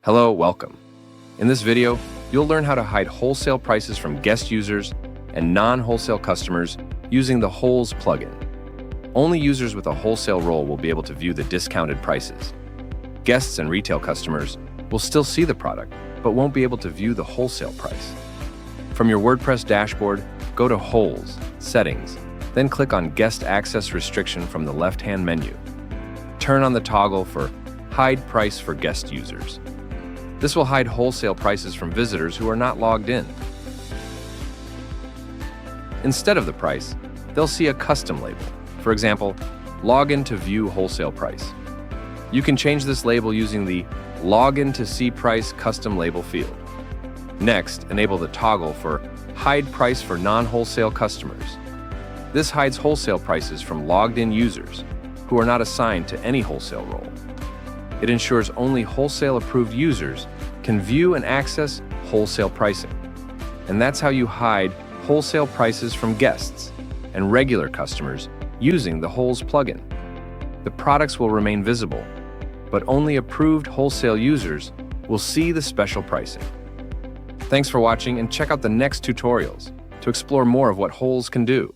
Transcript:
Hello, welcome. In this video, you'll learn how to hide wholesale prices from guest users and non-wholesale customers using the Wholes plugin. Only users with a wholesale role will be able to view the discounted prices. Guests and retail customers will still see the product, but won't be able to view the wholesale price. From your WordPress dashboard, go to Wholes, Settings, then click on Guest Access Restriction from the left-hand menu. Turn on the toggle for Hide Price for Guest Users. This will hide wholesale prices from visitors who are not logged in. Instead of the price, they'll see a custom label. For example, Login to View Wholesale Price. You can change this label using the Login to See Price custom label field. Next, enable the toggle for Hide Price for Non-Wholesale Customers. This hides wholesale prices from logged-in users who are not assigned to any wholesale role. It ensures only wholesale-approved users can view and access wholesale pricing. And that's how you hide wholesale prices from guests and regular customers using the Wholes plugin. The products will remain visible, but only approved wholesale users will see the special pricing. Thanks for watching, and check out the next tutorials to explore more of what Wholes can do.